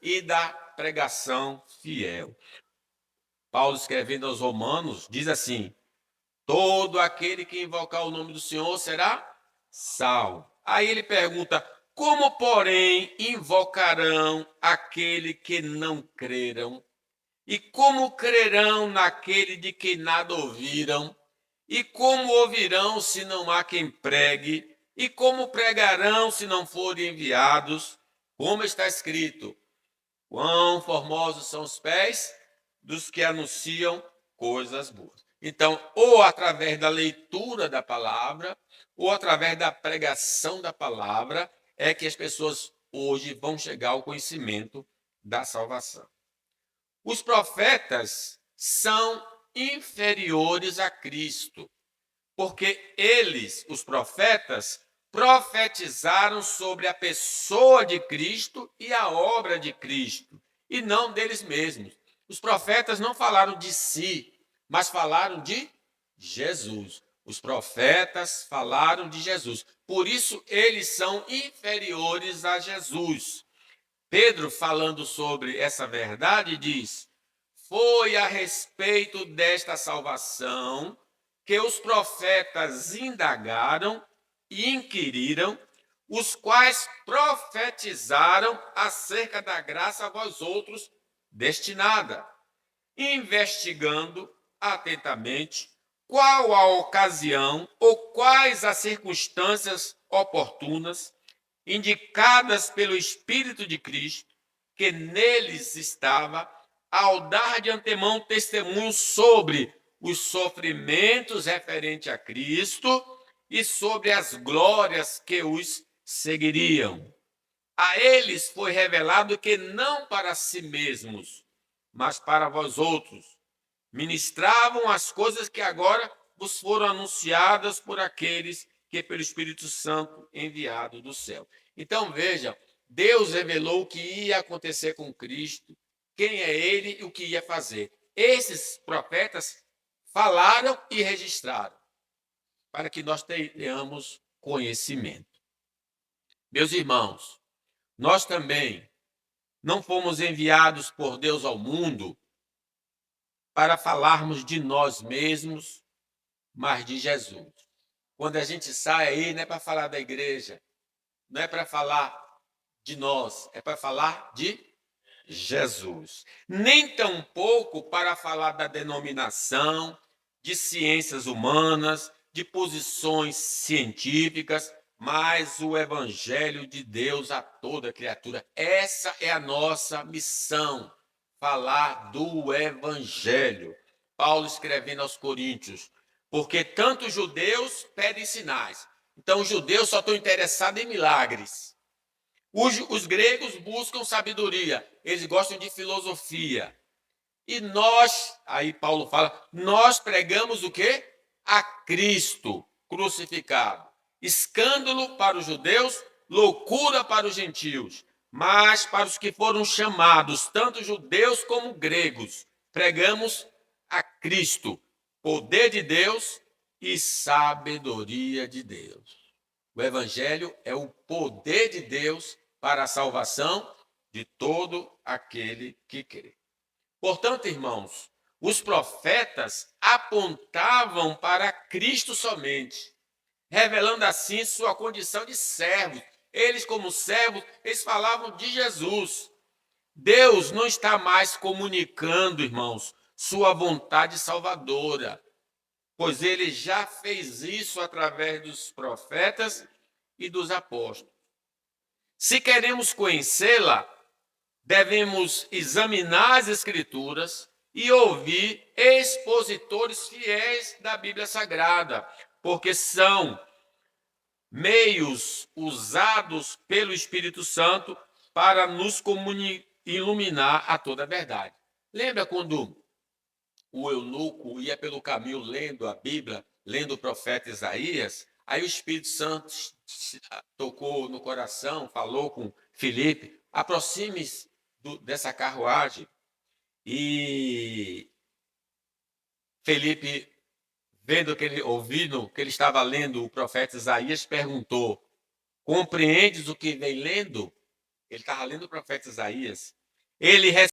e da pregação fiel. Paulo, escrevendo aos Romanos, diz assim: todo aquele que invocar o nome do Senhor será salvo. Aí ele pergunta: como, porém, invocarão aquele que não creram? E como crerão naquele de quem nada ouviram? E como ouvirão se não há quem pregue? E como pregarão se não forem enviados? Como está escrito: quão formosos são os pés dos que anunciam coisas boas. Então, ou através da leitura da palavra, ou através da pregação da palavra, é que as pessoas hoje vão chegar ao conhecimento da salvação. Os profetas são inferiores a Cristo, porque eles, os profetas, profetizaram sobre a pessoa de Cristo e a obra de Cristo, e não deles mesmos. Os profetas não falaram de si, mas falaram de Jesus. Os profetas falaram de Jesus. Por isso, eles são inferiores a Jesus. Pedro, falando sobre essa verdade, diz: foi a respeito desta salvação que os profetas indagaram e inquiriram, os quais profetizaram acerca da graça a vós outros destinada, investigando atentamente qual a ocasião ou quais as circunstâncias oportunas indicadas pelo Espírito de Cristo, que neles estava, ao dar de antemão testemunho sobre os sofrimentos referentes a Cristo e sobre as glórias que os seguiriam. A eles foi revelado que não para si mesmos, mas para vós outros, ministravam as coisas que agora vos foram anunciadas por aqueles que pelo Espírito Santo enviado do céu. Então vejam, Deus revelou o que ia acontecer com Cristo, quem é ele e o que ia fazer. Esses profetas falaram e registraram, para que nós tenhamos conhecimento. Meus irmãos, nós também não fomos enviados por Deus ao mundo para falarmos de nós mesmos, mas de Jesus. Quando a gente sai aí, não é para falar da igreja, não é para falar de nós, é para falar de Jesus. Nem tampouco para falar da denominação, de ciências humanas, de posições científicas, mas o evangelho de Deus a toda criatura. Essa é a nossa missão, falar do evangelho. Paulo escrevendo aos Coríntios: porque tanto os judeus pedem sinais. Então, os judeus só estão interessados em milagres. Os gregos buscam sabedoria, eles gostam de filosofia. E nós, aí Paulo fala, nós pregamos o quê? A Cristo crucificado. Escândalo para os judeus, loucura para os gentios. Mas para os que foram chamados, tanto judeus como gregos, pregamos a Cristo, poder de Deus e sabedoria de Deus. O evangelho é o poder de Deus para a salvação de todo aquele que crê. Portanto, irmãos, os profetas apontavam para Cristo somente, revelando assim sua condição de servos. Eles, como servos, eles falavam de Jesus. Deus não está mais comunicando, irmãos, sua vontade salvadora, pois ele já fez isso através dos profetas e dos apóstolos. Se queremos conhecê-la, devemos examinar as Escrituras e ouvir expositores fiéis da Bíblia Sagrada, porque são meios usados pelo Espírito Santo para nos iluminar a toda a verdade. Lembra quando o eunuco ia pelo caminho lendo a Bíblia, lendo o profeta Isaías? Aí o Espírito Santo tocou no coração, falou com Filipe: aproxime-se dessa carruagem. E Felipe, ouvindo que ele estava lendo o profeta Isaías, perguntou: compreendes o que vem lendo? Ele estava lendo o profeta Isaías. ele